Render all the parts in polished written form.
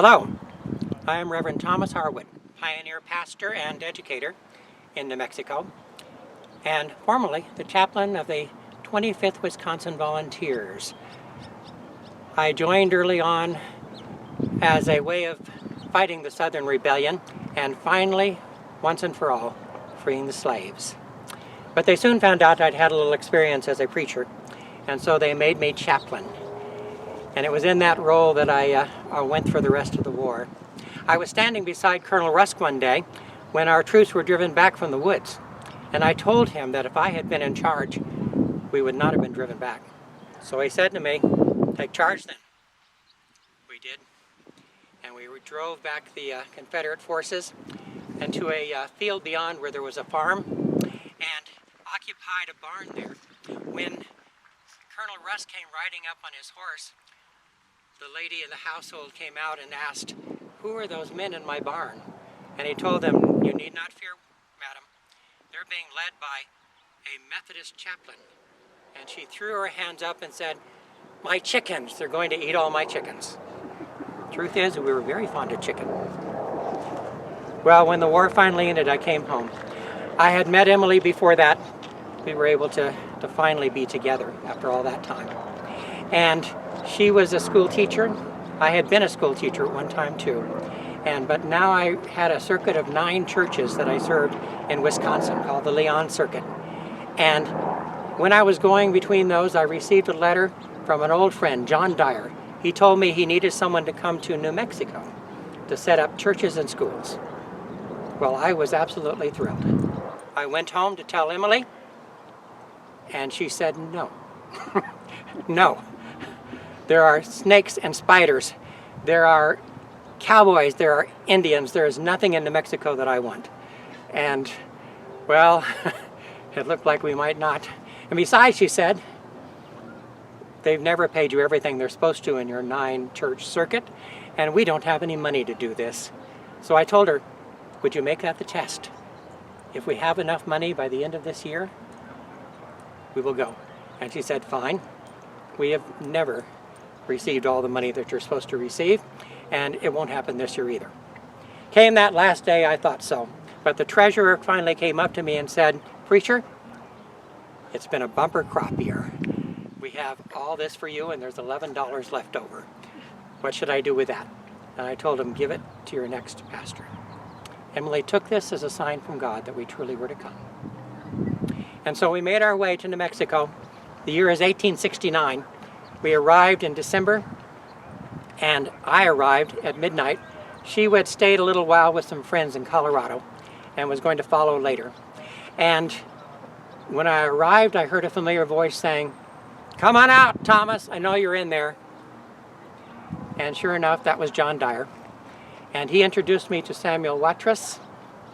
Hello, I am Reverend Thomas Harwood, pioneer pastor and educator in New Mexico, and formerly the chaplain of the 25th Wisconsin Volunteers. I joined early on as a way of fighting the Southern Rebellion and finally, once and for all, freeing the slaves. But they soon found out I'd had a little experience as a preacher, and so they made me chaplain. And it was in that role that I went for the rest of the war. I was standing beside Colonel Rusk one day when our troops were driven back from the woods. And I told him that if I had been in charge, we would not have been driven back. So he said to me, "Take charge then." We did. And we drove back the Confederate forces into a field beyond where there was a farm and occupied a barn there. When Colonel Rusk came riding up on his horse, the lady in the household came out and asked, "Who are those men in my barn?" And he told them, "You need not fear, madam. They're being led by a Methodist chaplain." And she threw her hands up and said, "My chickens, they're going to eat all my chickens." Truth is, we were very fond of chicken. Well, when the war finally ended, I came home. I had met Emily before that. We were able to finally be together after all that time. And she was a school teacher. I had been a school teacher at one time too. But now I had a circuit of 9 churches that I served in Wisconsin called the Leon Circuit. And when I was going between those, I received a letter from an old friend, John Dyer. He told me he needed someone to come to New Mexico to set up churches and schools. Well, I was absolutely thrilled. I went home to tell Emily, and she said no. No. There are snakes and spiders. There are cowboys. There are Indians. There is nothing in New Mexico that I want. And, well, it looked like we might not. And besides, she said, they've never paid you everything they're supposed to in your 9-church circuit, and we don't have any money to do this. So I told her, would you make that the test? If we have enough money by the end of this year, we will go. And she said, fine. We have never received all the money that you're supposed to receive, and it won't happen this year either. Came that last day, I thought so. But the treasurer finally came up to me and said, "Preacher, it's been a bumper crop year. We have all this for you, and there's $11 left over. What should I do with that?" And I told him, give it to your next pastor. Emily took this as a sign from God that we truly were to come. And so we made our way to New Mexico. The year is 1869. We arrived in December, and I arrived at midnight. She had stayed a little while with some friends in Colorado and was going to follow later. And when I arrived, I heard a familiar voice saying, "Come on out, Thomas, I know you're in there." And sure enough, that was John Dyer. And he introduced me to Samuel Watrous,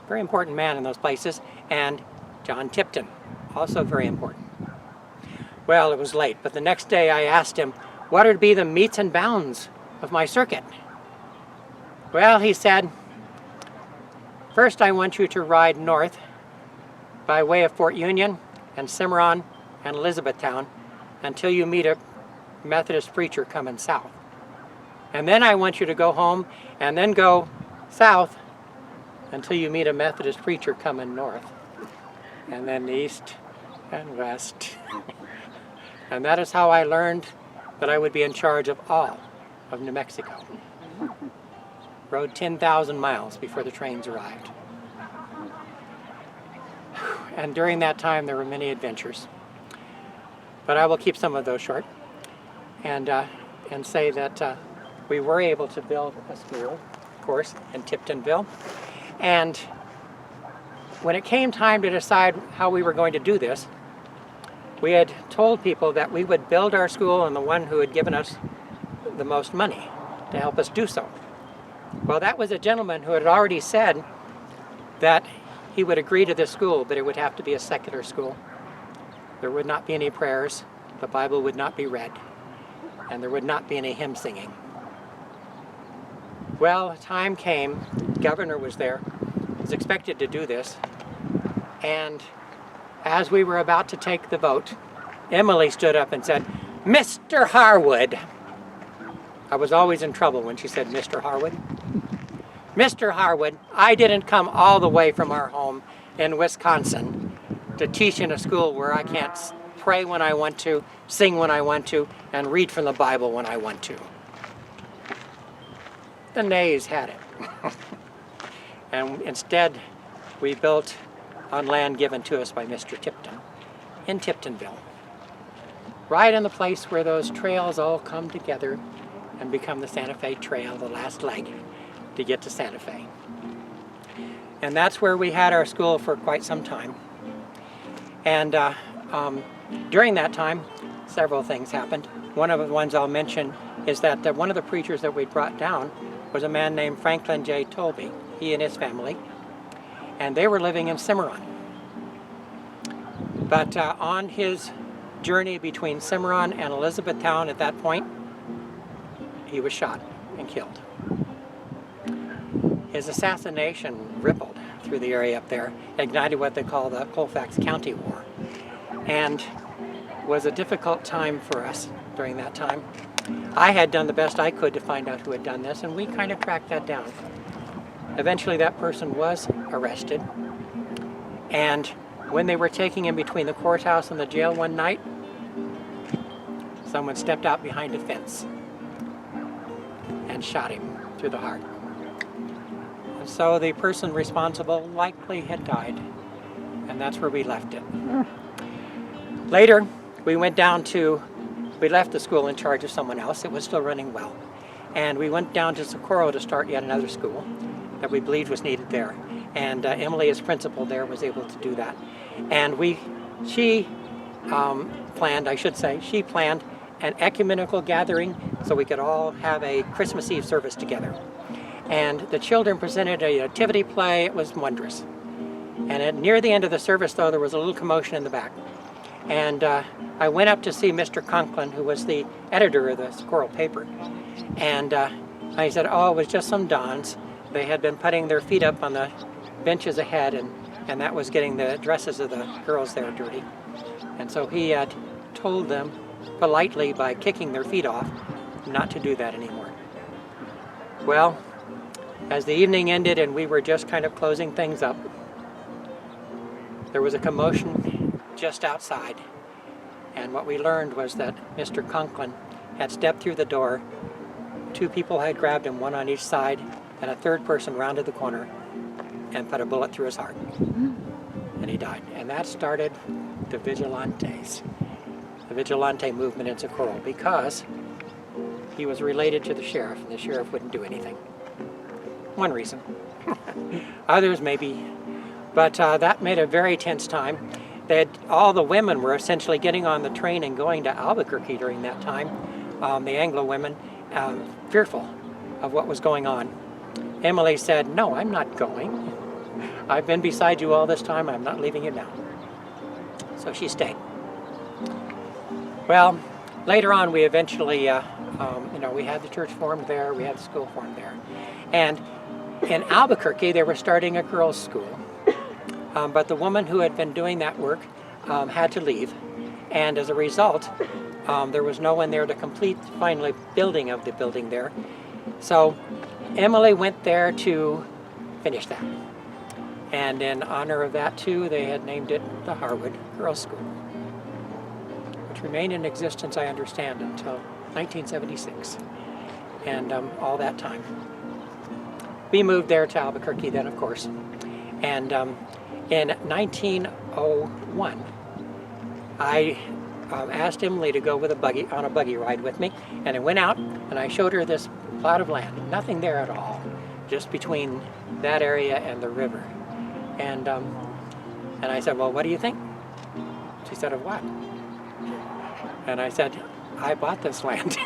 very important man in those places, and John Tipton, also very important. Well, it was late, but the next day I asked him, what would be the metes and bounds of my circuit? Well, he said, first I want you to ride north by way of Fort Union and Cimarron and Elizabethtown until you meet a Methodist preacher coming south. And then I want you to go home and then go south until you meet a Methodist preacher coming north. And then east and west. And that is how I learned that I would be in charge of all of New Mexico. Rode 10,000 miles before the trains arrived. And during that time there were many adventures. But I will keep some of those short and say that we were able to build a school, of course, in Tiptonville. And when it came time to decide how we were going to do this, we had told people that we would build our school on the one who had given us the most money to help us do so. Well, that was a gentleman who had already said that he would agree to this school, but it would have to be a secular school. There would not be any prayers, the Bible would not be read, and there would not be any hymn singing. Well, time came, the governor was there, was expected to do this, and as we were about to take the vote, Emily stood up and said, "Mr. Harwood, I was always in trouble when she said, Mr. Harwood. Mr. Harwood, I didn't come all the way from our home in Wisconsin to teach in a school where I can't pray when I want to, sing when I want to, and read from the Bible when I want to. The nays had it. And instead, we built on land given to us by Mr. Tipton in Tiptonville. Right in the place where those trails all come together and become the Santa Fe Trail, the last leg to get to Santa Fe. And that's where we had our school for quite some time. And during that time, several things happened. One of the ones I'll mention is that one of the preachers that we brought down was a man named Franklin J. Tolby, he and his family, and they were living in Cimarron. But on his journey between Cimarron and Elizabethtown at that point, he was shot and killed. His assassination rippled through the area up there, ignited what they call the Colfax County War, and was a difficult time for us during that time. I had done the best I could to find out who had done this, and we kind of tracked that down. Eventually that person was arrested, and when they were taking him between the courthouse and the jail one night, someone stepped out behind a fence and shot him through the heart. And so the person responsible likely had died, and that's where we left it. Later, we left the school in charge of someone else. It was still running well. And we went down to Socorro to start yet another school that we believed was needed there. And Emily, as principal there, was able to do that. And she planned an ecumenical gathering so we could all have a Christmas Eve service together. And the children presented a nativity play. It was wondrous. And near the end of the service, though, there was a little commotion in the back. And I went up to see Mr. Conklin, who was the editor of the Socorro paper. And I said, oh, it was just some Dons. They had been putting their feet up on the benches ahead, and that was getting the dresses of the girls there dirty. And so he had told them politely, by kicking their feet off, not to do that anymore. Well, as the evening ended and we were just kind of closing things up, there was a commotion just outside. And what we learned was that Mr. Conklin had stepped through the door. Two people had grabbed him, one on each side, and a third person rounded the corner and put a bullet through his heart. And he died. And that started the vigilantes, the vigilante movement in Socorro, because he was related to the sheriff, and the sheriff wouldn't do anything. One reason. Others maybe. But that made a very tense time. All the women were essentially getting on the train and going to Albuquerque during that time, the Anglo women, fearful of what was going on. Emily said, no, I'm not going. I've been beside you all this time. I'm not leaving you now. So she stayed. Well, later on, we eventually, we had the church formed there. We had the school formed there. And in Albuquerque, they were starting a girls' school. But the woman who had been doing that work had to leave. And as a result, there was no one there to complete finally building of the building there. So Emily went there to finish that. And in honor of that, too, they had named it the Harwood Girls' School, which remained in existence, I understand, until 1976. And all that time. We moved there to Albuquerque then, of course. And in 1901, I asked Emily to go on a buggy ride with me, and I went out and I showed her this plot of land, nothing there at all, just between that area and the river. And I said, well, what do you think? She said, of what? And I said, I bought this land.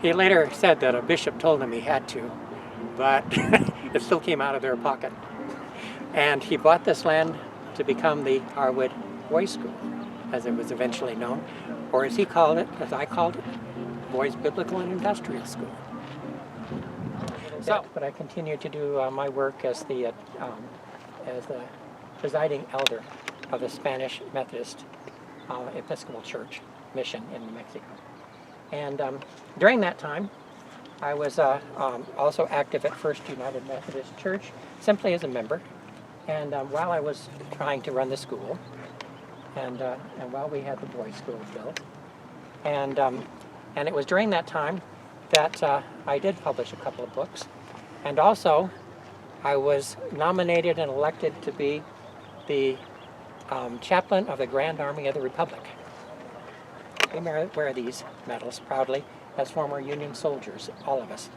He later said that a bishop told him he had to, but it still came out of their pocket. And he bought this land to become the Harwood Boys' School, as it was eventually known, or as he called it, as I called it, Boys Biblical and Industrial School. So, but I continued to do my work as the presiding elder of the Spanish Methodist Episcopal Church mission in New Mexico. And during that time, I was also active at First United Methodist Church, simply as a member. And while I was trying to run the school, and while we had the boys' school built, and it was during that time that I did publish a couple of books, and also I was nominated and elected to be the chaplain of the Grand Army of the Republic. We wear these medals proudly as former Union soldiers, all of us.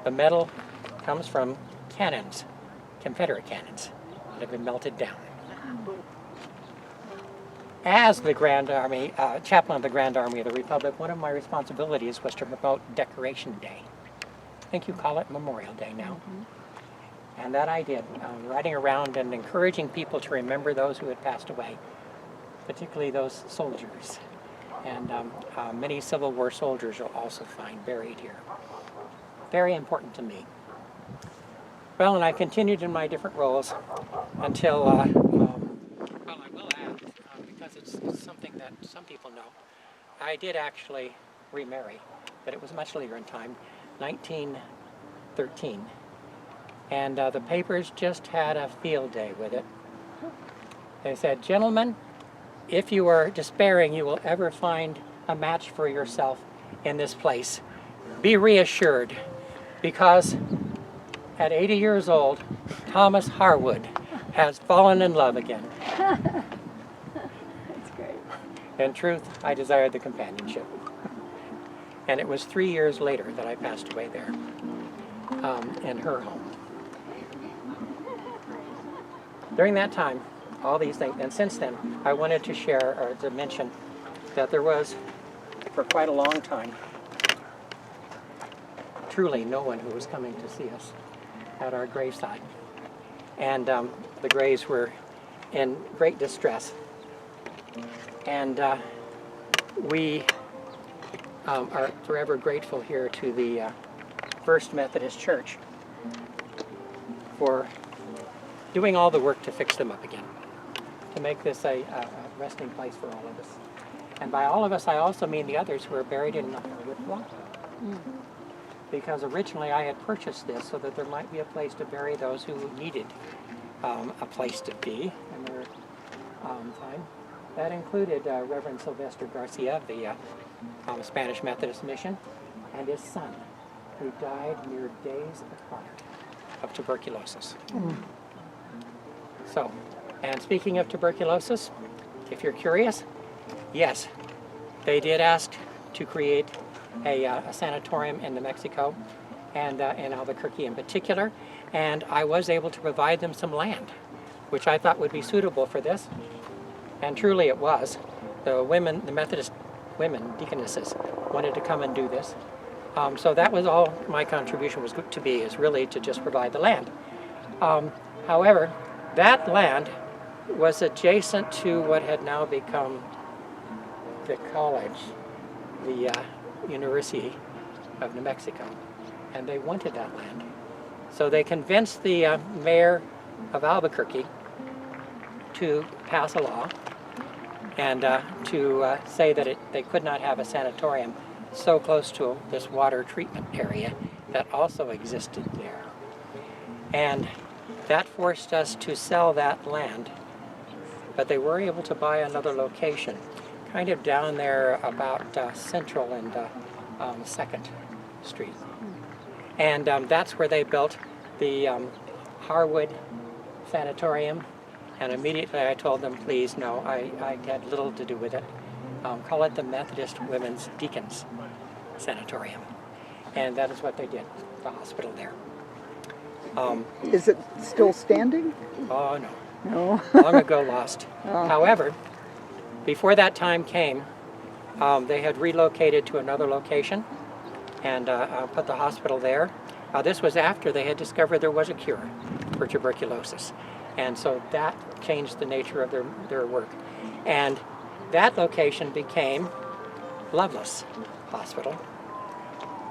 The medal comes from cannons, Confederate cannons, that have been melted down. As the Grand Army, chaplain of the Grand Army of the Republic, one of my responsibilities was to promote Decoration Day. I think you call it Memorial Day now. And that I did, riding around and encouraging people to remember those who had passed away, particularly those soldiers. And many Civil War soldiers you'll also find buried here. Very important to me. Well, and I continued in my different roles until, well, I will add, because it's something that some people know, I did actually remarry, but it was much later in time, 1913. And the papers just had a field day with it. They said, "Gentlemen, if you are despairing you will ever find a match for yourself in this place, be reassured, because at 80 years old, Thomas Harwood has fallen in love again." That's great. In truth, I desired the companionship. And it was 3 years later that I passed away there, in her home. During that time, all these things, and since then, I wanted to share, or to mention, that there was, for quite a long time, truly no one who was coming to see us at our graveside. And the graves were in great distress. And we are forever grateful here to the First Methodist Church for doing all the work to fix them up again, to make this a resting place for all of us. And by all of us, I also mean the others who are buried in the Harwood plot. Because originally I had purchased this so that there might be a place to bury those who needed a place to be in their time. That included Reverend Sylvester Garcia of the Spanish Methodist Mission, and his son, who died mere days apart of tuberculosis. So, and speaking of tuberculosis, if you're curious, yes, they did ask to create a sanatorium in New Mexico, and in Albuquerque in particular, and I was able to provide them some land, which I thought would be suitable for this, and truly it was. The women, the Methodist women, deaconesses, wanted to come and do this. So that was all my contribution was to be, is really to just provide the land. However, that land was adjacent to what had now become the college, the University of New Mexico, and they wanted that land. So they convinced the mayor of Albuquerque to pass a law and to say that they could not have a sanatorium so close to this water treatment area that also existed there. And that forced us to sell that land, but they were able to buy another location, kind of down there about Central and 2nd Street. And that's where they built the Harwood Sanatorium. And immediately I told them, please, no, I had little to do with it. Call it the Methodist Women's Deacons Sanatorium. And that is what they did, the hospital there. Is it still standing? Oh, no. No. Long ago lost. Oh. However, before that time came, they had relocated to another location and put the hospital there. This was after they had discovered there was a cure for tuberculosis. And so that changed the nature of their work. And that location became Loveless Hospital,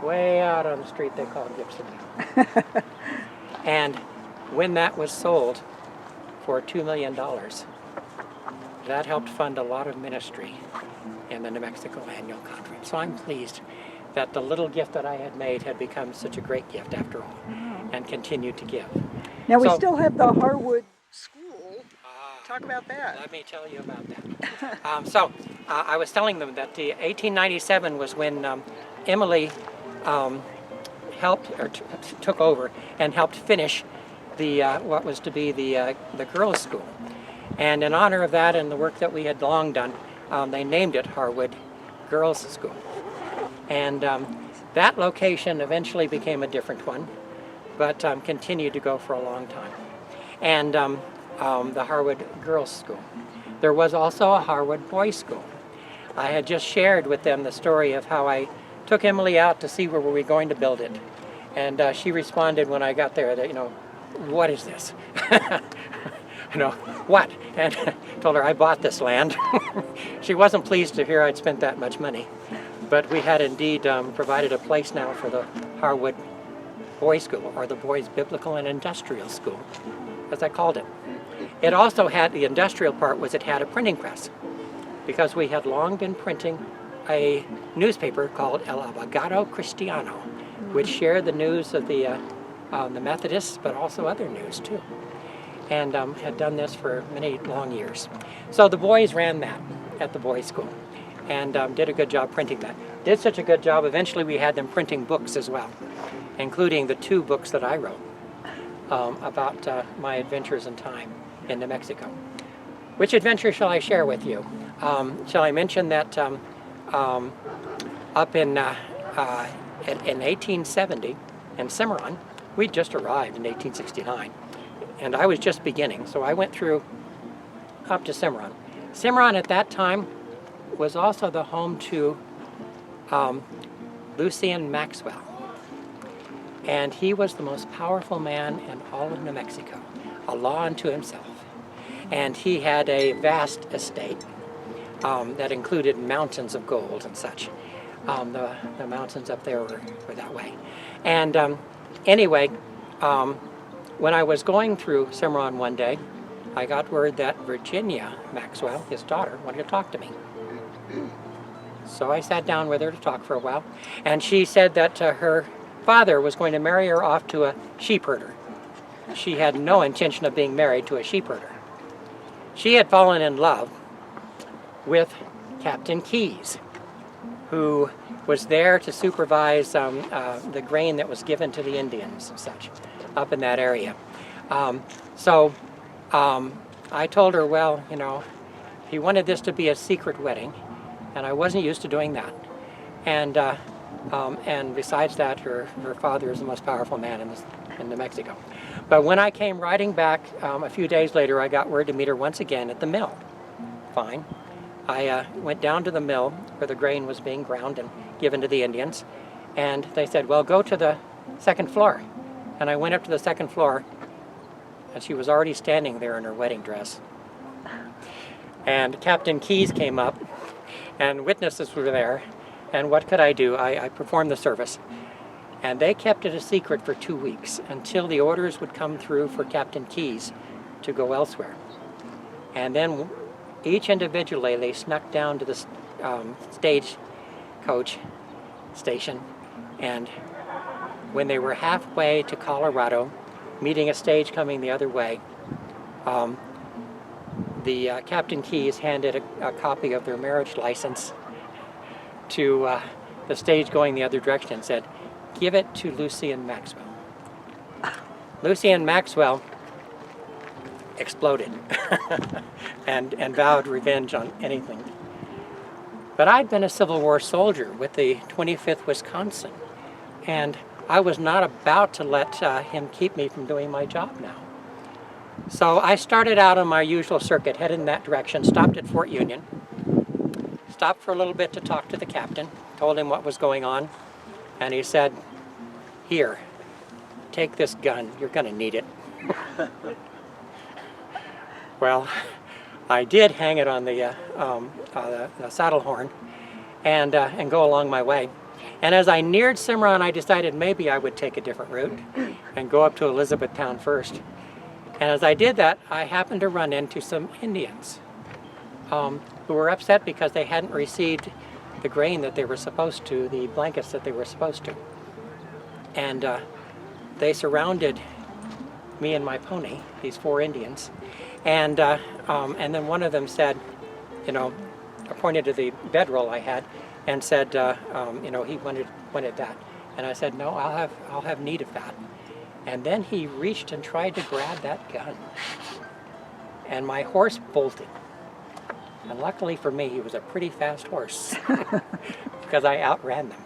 way out on the street they call Gibson now. And when that was sold for $2 million, that helped fund a lot of ministry in the New Mexico Annual Conference. So I'm pleased that the little gift that I had made had become such a great gift after all, and continued to give. Now we So- still have the Harwood School. Talk about that. Let me tell you about that. I was telling them that the 1897 was when Emily took over and helped finish the what was to be the girls' school. And in honor of that and the work that we had long done, they named it Harwood Girls' School. And that location eventually became a different one, but continued to go for a long time. And the Harwood Girls' School. There was also a Harwood Boys' School. I had just shared with them the story of how I took Emily out to see where we were going to build it. And she responded when I got there that, what is this? What? And told her I bought this land. She wasn't pleased to hear I'd spent that much money. But we had indeed provided a place now for the Harwood Boys' School, or the Boys' Biblical and Industrial School, as I called it. It also had, the industrial part was it had a printing press, because we had long been printing a newspaper called El Abogado Cristiano, which shared the news of the Methodists, but also other news too, and had done this for many long years. So the boys ran that at the boys' school, and did a good job printing that. Did such a good job, eventually we had them printing books as well, including the 2 books that I wrote about my adventures in time in New Mexico. Which adventure shall I share with you? Shall I mention that up in 1870 in Cimarron, we'd just arrived in 1869, and I was just beginning, so I went through up to Cimarron. Cimarron at that time was also the home to Lucien Maxwell, and he was the most powerful man in all of New Mexico, a law unto himself. And he had a vast estate that included mountains of gold and such. The mountains up there were that way. And anyway, when I was going through Cimarron one day, I got word that Virginia Maxwell, his daughter, wanted to talk to me. So I sat down with her to talk for a while, and she said that her father was going to marry her off to a sheep herder. She had no intention of being married to a sheep herder. She had fallen in love with Captain Keyes, who was there to supervise the grain that was given to the Indians and such up in that area. So I told her, well, he wanted this to be a secret wedding, and I wasn't used to doing that. And besides that, her father is the most powerful man in New Mexico. But when I came riding back a few days later, I got word to meet her once again at the mill. Fine. I went down to the mill where the grain was being ground and given to the Indians, and they said, well, go to the second floor. And I went up to the second floor, and she was already standing there in her wedding dress. And Captain Keyes came up, and witnesses were there, and what could I do? I performed the service. And they kept it a secret for 2 weeks until the orders would come through for Captain Keyes to go elsewhere. And then each individually, they snuck down to the stagecoach station, and when they were halfway to Colorado, meeting a stage coming the other way, the Captain Keyes handed a copy of their marriage license to the stage going the other direction and said, give it to Lucien Maxwell. Lucien Maxwell exploded and vowed revenge on anything. But I'd been a Civil War soldier with the 25th Wisconsin, and I was not about to let him keep me from doing my job now. So I started out on my usual circuit, headed in that direction, stopped at Fort Union, stopped for a little bit to talk to the captain, told him what was going on, and he said, here, take this gun, you're gonna need it. Well, I did hang it on the saddle horn and go along my way. And as I neared Cimarron, I decided maybe I would take a different route and go up to Elizabethtown first. And as I did that, I happened to run into some Indians who were upset because they hadn't received the grain that they were supposed to, the blankets that they were supposed to. And they surrounded me and my pony, these 4 Indians, and then one of them said, you know, pointed to the bedroll I had, and said, you know, he wanted that, and I said, no, I'll have need of that. And then he reached and tried to grab that gun, and my horse bolted. And luckily for me, he was a pretty fast horse because I outran them.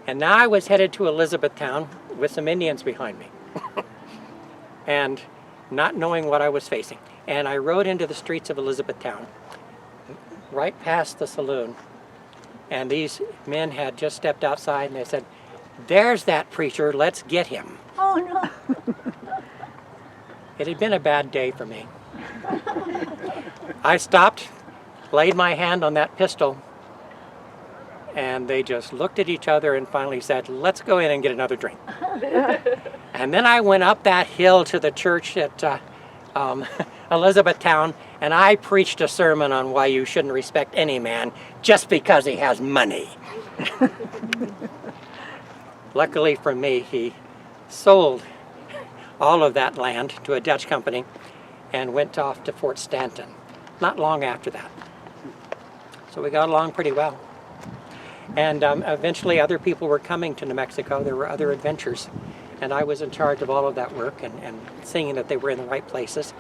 And now I was headed to Elizabethtown with some Indians behind me and not knowing what I was facing. And I rode into the streets of Elizabethtown, right past the saloon. And these men had just stepped outside and they said, "There's that preacher, let's get him." Oh no. It had been a bad day for me. I stopped, laid my hand on that pistol, and they just looked at each other and finally said, "Let's go in and get another drink." And then I went up that hill to the church at Elizabethtown, and I preached a sermon on why you shouldn't respect any man just because he has money. Luckily for me, he sold all of that land to a Dutch company and went off to Fort Stanton not long after that. So we got along pretty well. And eventually other people were coming to New Mexico. There were other adventures, and I was in charge of all of that work and seeing that they were in the right places.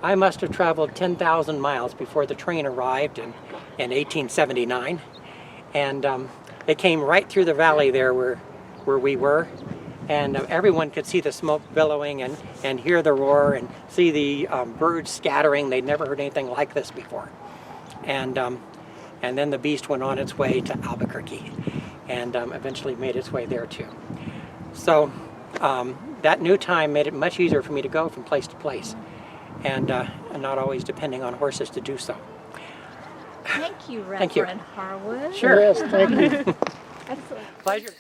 I must have traveled 10,000 miles before the train arrived in 1879, and it came right through the valley there where we were, and everyone could see the smoke billowing and hear the roar and see the birds scattering. They'd never heard anything like this before. And then the beast went on its way to Albuquerque and eventually made its way there too. So that new time made it much easier for me to go from place to place and not always depending on horses to do so. Thank you, Thank you. Reverend Harwood. Sure. Yes, thank you. Excellent. Pleasure.